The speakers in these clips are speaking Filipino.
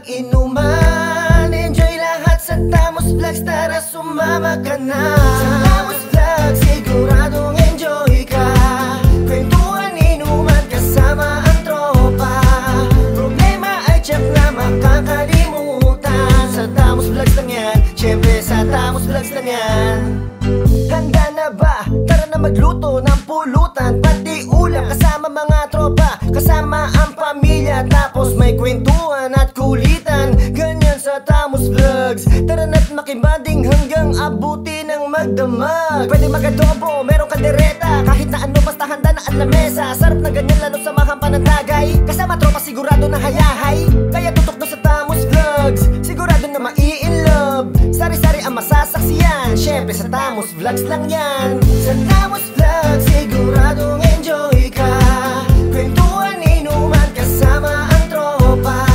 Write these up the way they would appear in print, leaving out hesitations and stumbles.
mag-inuman. Enjoy lahat sa Tamos Vlogs, tara sumama ka na. Sa Tamos Vlogs, siguradong enjoy ka. Kwentuhan, inuman, kasama ang tropa. Problema ay tiyak na makakalimutan. Sa Tamos Vlogs lang yan, syempre sa Tamos Vlogs lang yan. Handa na ba? Tara na magluto ng pulutan, pati ulam kasama mga tropa, kasama ang pamilya. Tapos may kwentuhan at kulitan, ganyan sa Tamos Vlogs. Tara na't makibanding hanggang abuti ng magdamag. Pwede mag-adobo, merong kaldereta, kahit na ano basta handa na at lamesa. Sarap na ganyan lalo sa mahang panantagay, kasama tropa sigurado na hayahay. Kaya tutok na sa Tamos Vlogs, sigurado na mai-inlove. Sari-sari ang masasaksiyan, syempre sa Tamos Vlogs lang yan. Sa Tamos Vlogs, siguradong enjoy ka. Kwentuhan, inuman, kasama ang tropa.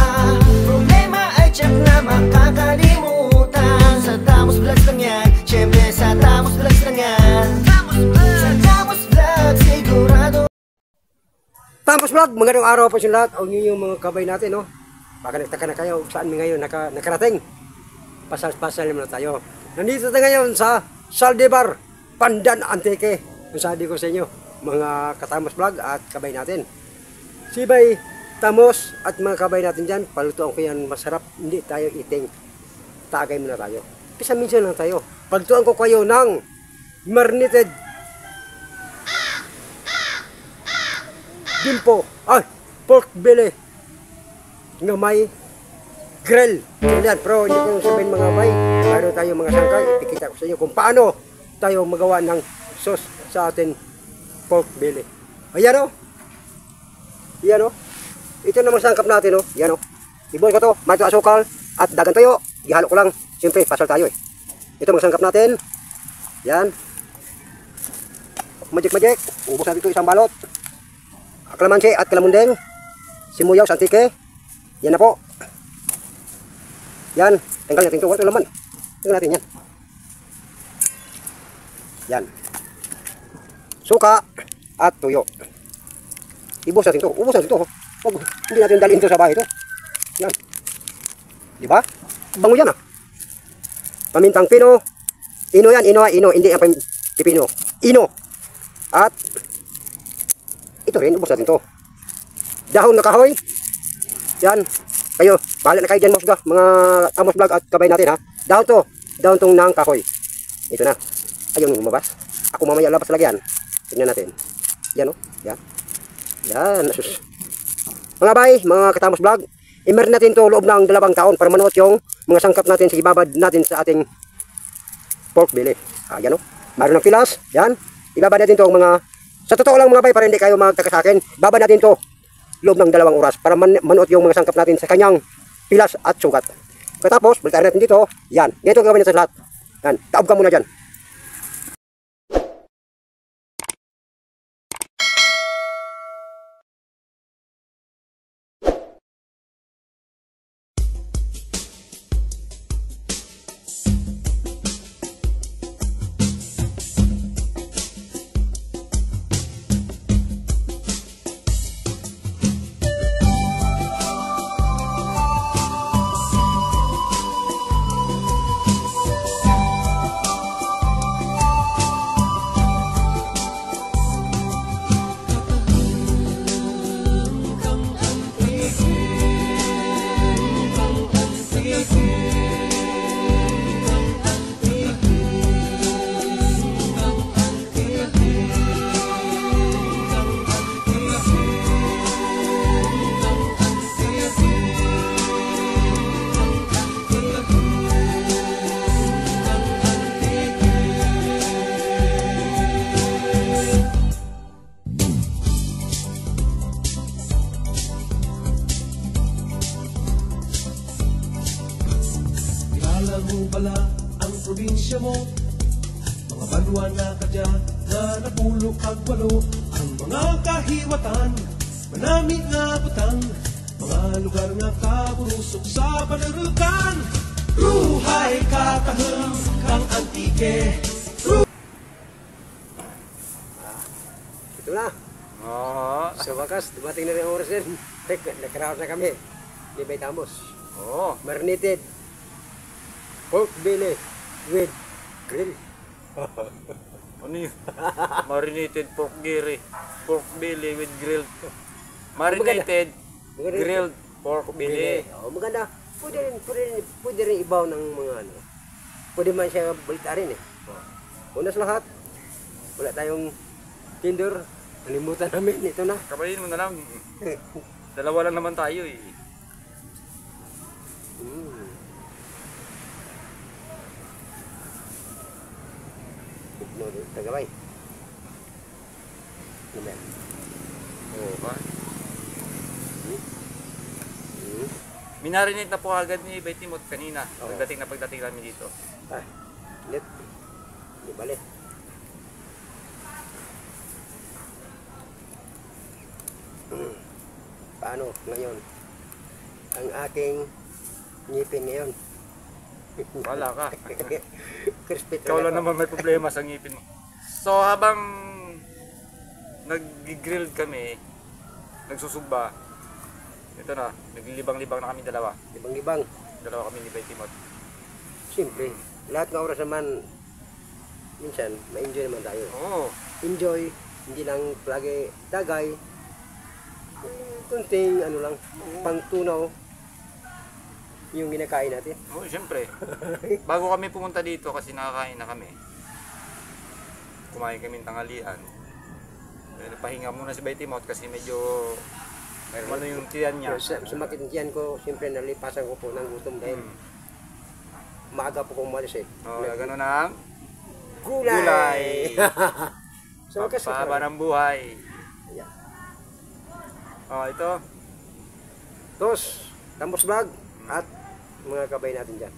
Problema ay tiyak na makakalimutan. Sa Tamos Vlogs lang yan, syempre sa Tamos Vlogs lang yan. Sa Tamos Vlogs, sigurado. Tamos Vlog, magandang araw po sa lahat. O yung mga kabay natin, no? Baka nagtaka na kayo saan ngayon nakarating. Pasal-pasal naman na tayo. Nandito na ngayon sa Saldivar, Pandan Antique. Kung sabi ko sa inyo, mga katamos Vlog at kabay natin. Sibay, Tamos at mga kabay natin dyan, palutuan ko yan masarap. Hindi tayo eating. Tagay muna tayo. Pisa minsan lang tayo. Palutuan ko kayo ng marinated dimpo, pork belly nga may grill. Yan, pero hindi ko sabihin mga bay, mayroon tayo mga sangkay, ipikita ko sa inyo kung paano tayo magawa ng sauce sa ating pork belly. Ayan o. Ayan o. Ito namang sangkap natin o. Ayan o. Ibuhin ko to, may asukal at dagan tayo. Ihalo ko lang. Siyempre, pasal tayo eh. Ito mga sangkap natin. Yan. Majik-majik. Ubus natin ito isang balot. Kalamansi at kalamundeng. Simuyaw sa antike. Yan na po. Yan. Tanggal natin ito. Walang laman. Tanggal natin yan. Yan. Suka at tuyo. Ibus natin ito. Ubus natin ito. Huwag, hindi natin dalhin ito sa bahay ito. Yan. Diba? Bango yan ah. Pamintang pino. Ino yan. Ino. Hindi ang pipino. Ino. At ito rin. Ubus natin ito. Dahon na kahoy. Yan. Kayo. Bahala na kayo dyan mga Tamos Vlog at kabay natin ha. Dahon to. Dahon tong ng kahoy. Ito na. Ayun lumabas. Ako mamaya labas lagi yan. Tignan natin. Yan o. Yan. Yan. Mga bay, mga katamos Vlog, i-marinate natin to loob ng 2 taon para manuot yung mga sangkap natin sa ibabad natin sa ating pork belly. Yan o. Mayroon ng pilas. Yan. Ibabad natin to mga, sa totoo lang mga bay, para hindi kayo magtaka sa akin, babad natin to loob ng 2 oras para manuot yung mga sangkap natin sa kanyang pilas at sugat. Katapos, balitaan natin dito. Yan. Ganito gawin natin sa lahat. Yan. Taob ka muna dyan. Pala ang probinsya mo, mga banwa na kadya na napulok kagwalo, ang mga kahiwatan, manami nga butang, mga lugar nga kaburusok sa panarutan. Ruhay kakaham kang antike. Ito na. Sa wakas, dumating na rin ang oras din. Nakaraos na kami. Di Bay Tamos. Oo. Marinated pork belly with grill. Ano yun? Marinated pork giri. Pork belly with grilled. Marinated grilled pork belly. Oh, maganda. Pwede rin ibaw ng mga ano. Pwede man siya balita rin eh. Una sa lahat, wala tayong tinder. Nalimutan namin ito na. Kapain mo na lang. Dalawa lang naman tayo eh. Tagabay. Naman. Oo ba? Minarinate na po agad ni Betty Mot kanina. Oo. Pagdating namin dito. Ah, lit. Di balik. Paano ngayon? Ang aking ngipin ngayon. Wala ka. Crispy Ikaw lang naman may problema sa ngipin mo. So habang nag-grill kami, nagsusugba, ito na, naglilibang-libang na kami dalawa. Libang-libang. Dalawa kami ni Betty Mot. Siyempre, lahat ng oras naman, minsan, ma-enjoy naman tayo. Oo. Enjoy, hindi lang lagi dagay. Kunting ano lang, pangtunaw yung ginakain natin. Oo, siyempre. Bago kami pumunta dito kasi nakakain na kami. Kumain kami ng tanghalian. Pahinga muna si Betty Mot kasi medyo ano yung tiyan niya. Sumakit ang tiyan ko, siyempre nalipasan ko po ng gutom dahil maaga po kong umalis eh. Oh, gano'n ang Gulay! gulay. So, kasi Pahaba ng buhay. yeah. Oh, ito. Tos, Tambos Vlog at mga kabay natin dyan.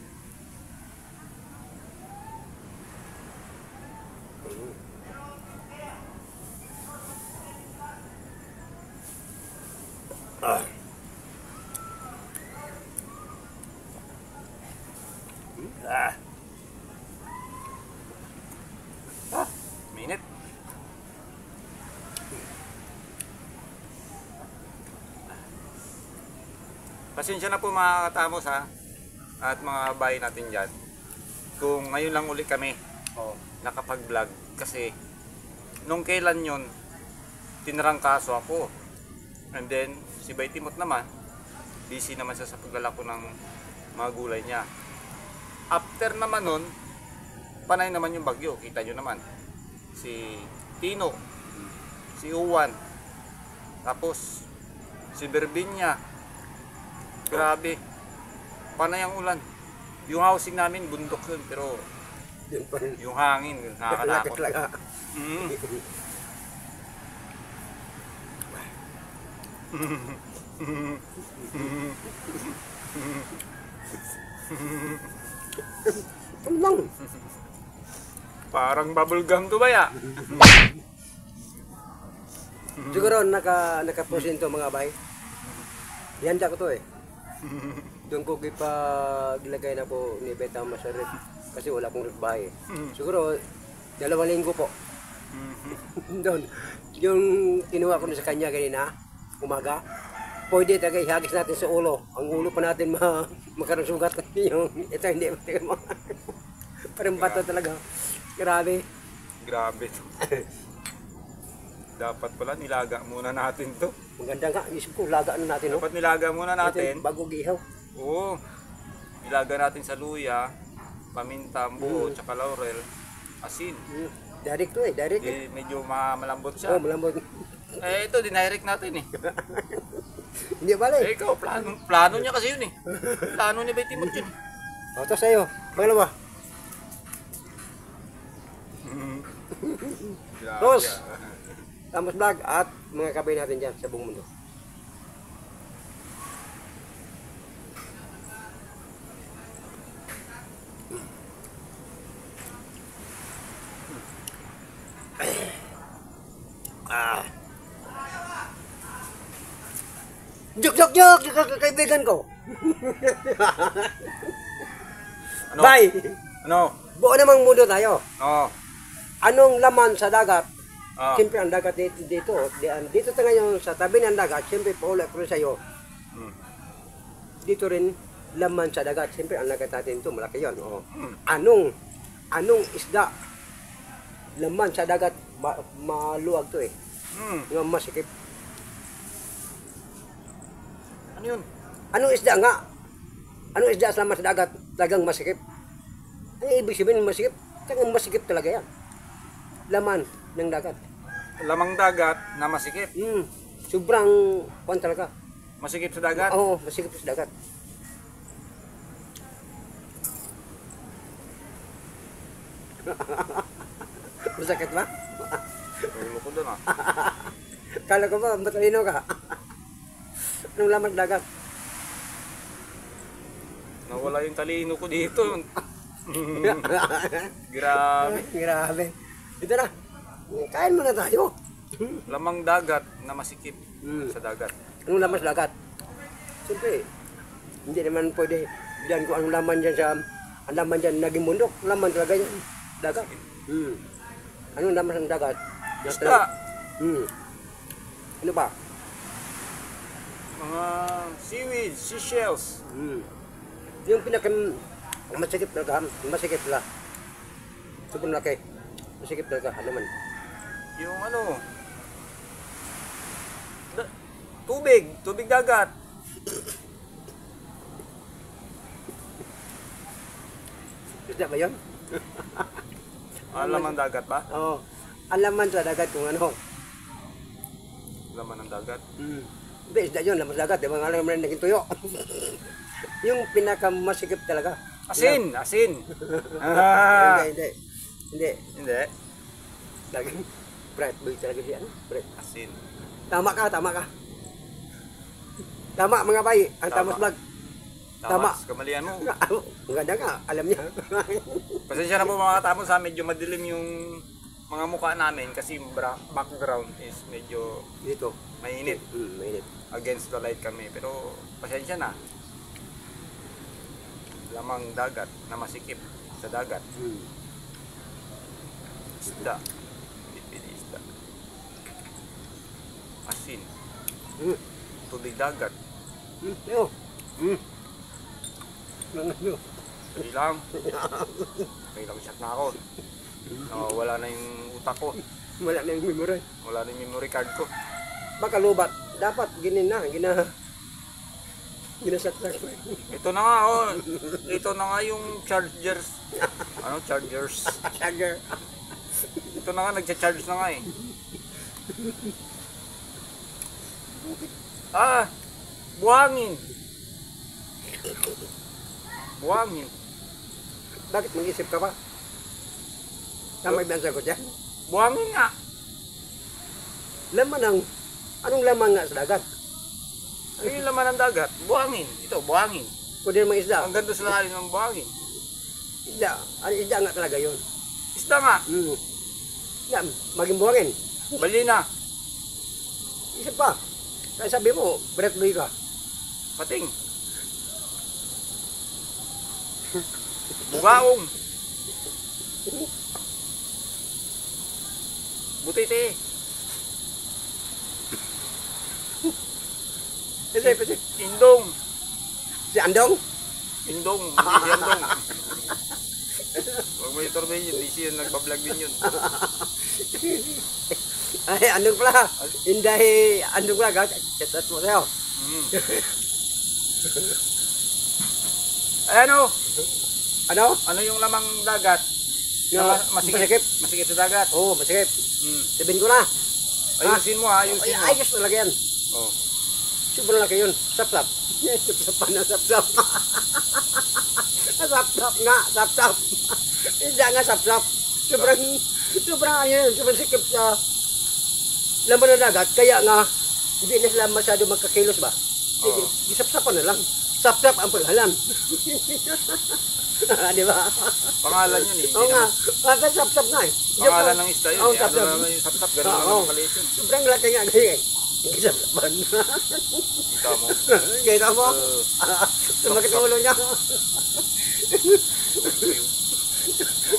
Minute. Pasensya na po mga katamos ha. At mga bahay natin dyan. Kung ngayon lang ulit kami nakapag-vlog. Kasi nung kailan yon tinarangkaso ako. And then si Betty Mot naman, busy naman siya sa paglalako ng mga gulay niya. After naman nun, panay naman yung bagyo. Kita nyo naman. Si Tino, si Uwan, tapos si Berbinya. Grabe, panay ang ulan. Yung housing namin, bundok yun, pero Yun pa rin. yung hangin, nakakatakot. Laga. Mm. Ano lang? Parang bubblegum to ba ya? Siguro naka-porsyento mga bay. Ihanda ko to eh. Doon ko gilagay na po ni Beta Masarip kasi wala pong bahay. Siguro 2 linggo po. Doon. Yung kinuha ko na sa kanya kanina, umaga. Pwede talaga ihagis natin sa ulo. Ang ulo pa natin magkaroon sugat. Yung, ito hindi. Parang bato talaga. Grabe. Grabe to. Dapat pala nilaga muna natin to. Maganda nga. Isip ko, laga na natin. No? Dapat nilaga muna natin. Bago gihaw. Oo. Nilaga natin sa luya, paminta, buo, tsaka laurel, asin. Direct to eh. Direct eh. Medyo malambot siya. Oh, malambot. Eh ito, dinirect natin eh. Hindi pala eh. Eh ikaw, plano niya kasi yun eh. Plano ni Betty Mot yun. O, ito sa'yo. Pangalawa. Tos. Tambos Vlog at mga kabay natin dyan sa buong mundo. Jok, kaibigan ko. Ano? Bye. Ano? Buo namang mundo tayo. Oo. Anong laman sa dagat? Ah. Siyempre ang dagat dito dito tayo ngayon sa tabi ng dagat, siyempre paula ko rin sa'yo. Dito rin laman sa dagat. Siyempre, ang dagat natin ito, malaki yun. Oh. Anong isda? Laman sa dagat, maluwag to eh. Yung masikip. Ano yun? Anong isda nga? Anong isda sa laman sa dagat? Talagang masikip. Ano ibig sabihin ng masikip? Talagang masikip talaga yan. Laman ng dagat. Lamang dagat na masikip. Sobrang kuwan talaga. Masikip sa dagat? Oo, masikip sa dagat. Masakit ba? Ulo ko doon ah. Kala ko ba, matalino ka? Anong laman sa dagat? Nawala yung talino ko dito. Grabe. Grabe. Ito na. Kain muna tayo. Lamang dagat na masikip sa dagat. Anong laman sa dagat? Siyempre, hindi naman pwede diyan kung anong laman dyan sa ang laman dyan naging bundok. Laman talaga yan. Dagat. Anong laman sa dagat? Isda. Ano ba? Mga seaweed, seashells. Yung masikip talaga. Masikip talaga. Sobrang laki. Masikip talaga. Ano man? Yung ano, tubig dagat. Isda ba yun? Laman dagat ba? Oo. Ang laman sa dagat kung ano. Laman ng dagat. Hindi, isda yun. Laman sa dagat. Diba nga lang naging tuyo. Yung pinakamasikip talaga. Asin! Hindi. Hindi. Laging bright boy talaga siya. Bright. Asin. Tama ka. Tama mga bay. Ang Tamas Vlog. Tama. Kamalian mo. Ang ganda ka. Alam niya. Pasensya na po mga katapos ha. Medyo madilim yung mga mukha namin kasi background is medyo Dito. mainit. Mainit. Against the light kami. Pero pasensya na. Lamang dagat na masikip sa dagat. Isda. Pipili isda. Asin. Tubig dagat. Yo. Hindi lang. May lang shot na ako. Wala na yung utak ko. Wala na yung memory. Wala na yung memory card ko. Baka lubat. Dapat ginasaksak ko. Ito na nga oh. Ito na nga yung chargers. Ano chargers? Charger. Ito na nga nagcha-charge na nga eh. Buhangin. Buhangin. Bakit mag-isip ka pa? Tama yung answer ko dyan. Buhangin nga. Anong laman nga sa dagat? Ano yung laman ng dagat? Buhangin. Ito, buhangin. Pwede naman isda. Ang ganda sa lalim ng buhangin. Isda. Isda nga talaga yun. Isda nga. Isda, maging buhangin. Balina. Isip pa. Kaya sabi mo, breath boy ka. Pating. Bugaong. Butiti. Pwede. Indong. Si Andong? Indong. Hindi si Andong. Huwag mo itorbe yun. Hindi siya nagbablog din yun. Ay, Andong pala. Hindi, Andong pala. Chat mo sa'yo. Ay, ano? Ano? Ano yung lamang dagat? Na masikip. Masikip sa dagat. Oo, masikip. Sabihin ko na. Ayusin mo ha, ayusin mo. Ayos talaga yan. Oh. Sobrang laki yun. Sap-sap. Sap-sap pa na sap-sap. Sap-sap nga, sap-sap. Hindi nga sap-sap. Sobrang ano yun, sobrang sikip sa laman ng dagat. Kaya nga, hindi na sila masyado magkakilos ba? Isap-sapan na lang. Sap-sap ang paghalan. Di ba? Pangalan yun eh. Oo nga. Sap-sap nga eh. Pangalan ng isda yun Oo, eh. Ano sap-sap. naman yung sap-sap, gano'n lang ang kalit yun. Sobrang laki nga ngayon eh. Isap-sapan. Kita mo. Kita mo? Sumakit ang ulo niya.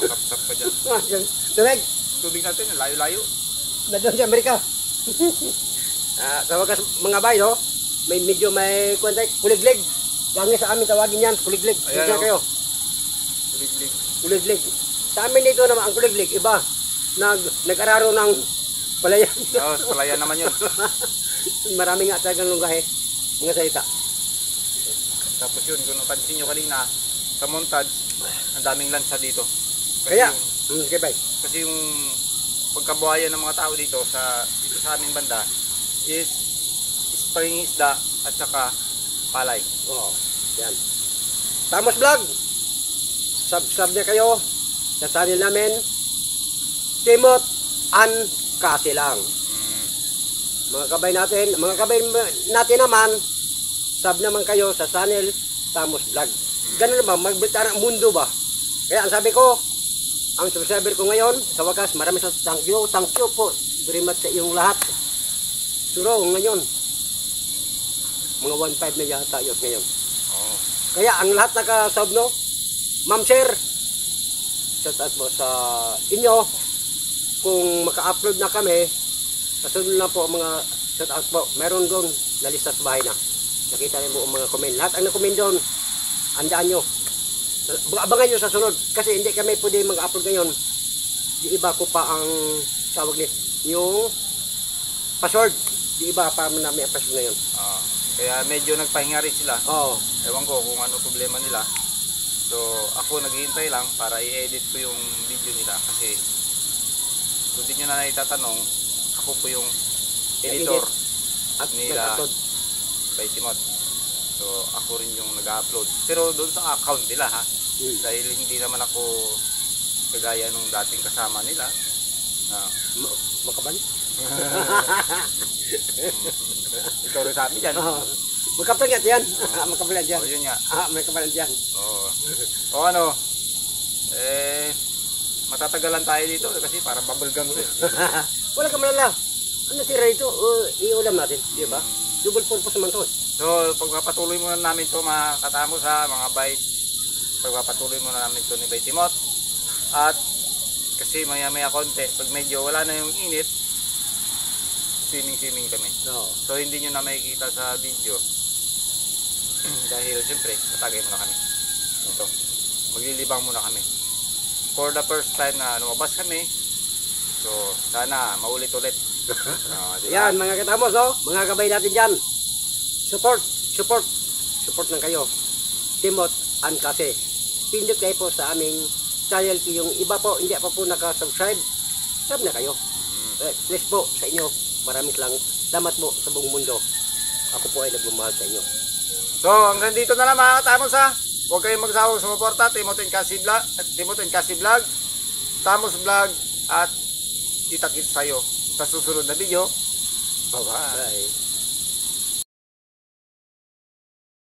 Sap-sap pa dyan. Tumig, Tubig natin, layo-layo. na doon sa Amerika. Sa wakas mga bay, no? May medyo may kuwantay, kuliglig. Langis sa amin tawagin yan, kuliglig. Ayan, Diyan oh. kayo. Kuliglig. Kuliglig. Sa amin dito naman ang kuliglig, iba. Nag-araro ng palayan. Oo, palayan naman yun. Marami nga talagang lunggahe. Mga salita. Tapos yun, kung napansin nyo kanina, sa montage, ang daming lansa dito. Kaya, Yung, okay, bye. kasi yung pagkabuhayan ng mga tao dito sa aming banda is spring isda at saka palay. Oo, yan. Tamos Vlog. Subscribe na kayo sa channel namin. Timot and Kasi lang. Mga kabay natin naman, sub naman kayo sa channel Tamos Vlog. Ganun naman, magbita ng mundo ba? Kaya ang sabi ko, ang subscriber ko ngayon, sa wakas, marami sa thank you po. Very much sa iyong lahat. Suro, ngayon, mga 1.5 na yata yun ngayon. Oo. Kaya ang lahat nakasub, no? Ma'am Sir, shout out po sa inyo. Kung maka-upload na kami, kasunod na po mga shout out po. Meron doon, nalista sa bahay na. Nakita niyo po ang mga comment. Lahat ang na-comment doon, andaan nyo. Abangan nyo sa sunod. Kasi hindi kami pwede mag-upload ngayon. Di iba ko pa ang tawag ni yung password. Di iba pa namin ang password ngayon. Kaya medyo nagpahinga rin sila. Oo. Ewan ko kung ano problema nila. So ako naghihintay lang para i-edit ko yung video nila kasi kung di nyo na naitatanong, ako po yung editor At nila nag-upload. by Timot. So ako rin yung nag-upload. Pero doon sa account nila ha. Dahil hindi naman ako kagaya nung dating kasama nila. Makabal? Ikaw rin sa amin dyan. Magkapalat yan. Magkapalat yan. O yun nga. Magkapalat yan. O ano, matatagalan tayo dito kasi parang bubble gum rin. Wala ka malala. Ano tira ito? Iulam natin. Di ba? Double purpose naman to. So pagpapatuloy muna namin to mga katamo sa mga bite. Pagpapatuloy muna namin to ni Bay Timot. At kasi maya konti, pag medyo wala na yung init, swimming kami. No. So hindi nyo na makikita sa video. Dahil siyempre, matagay muna kami. Ito, maglilibang muna kami. For the first time na lumabas kami, so sana maulit-ulit. Diba? Yan mga katamos, no? Mga kabay natin dyan. Support lang kayo. Timot and Kasi. Pindot kayo po sa aming channel. Yung iba po, hindi pa po nakasubscribe. Sub na kayo. Please po sa inyo. Maraming salamat po sa buong mundo. Ako po ay nagmamahal sa inyo. So hanggang dito na lang mga katamos ha. Huwag kayong magsawang sumuporta. Timot and Kasi Vlog, Tamos Vlog, at kita-kits sa'yo sa susunod na video. Bye-bye. Bye.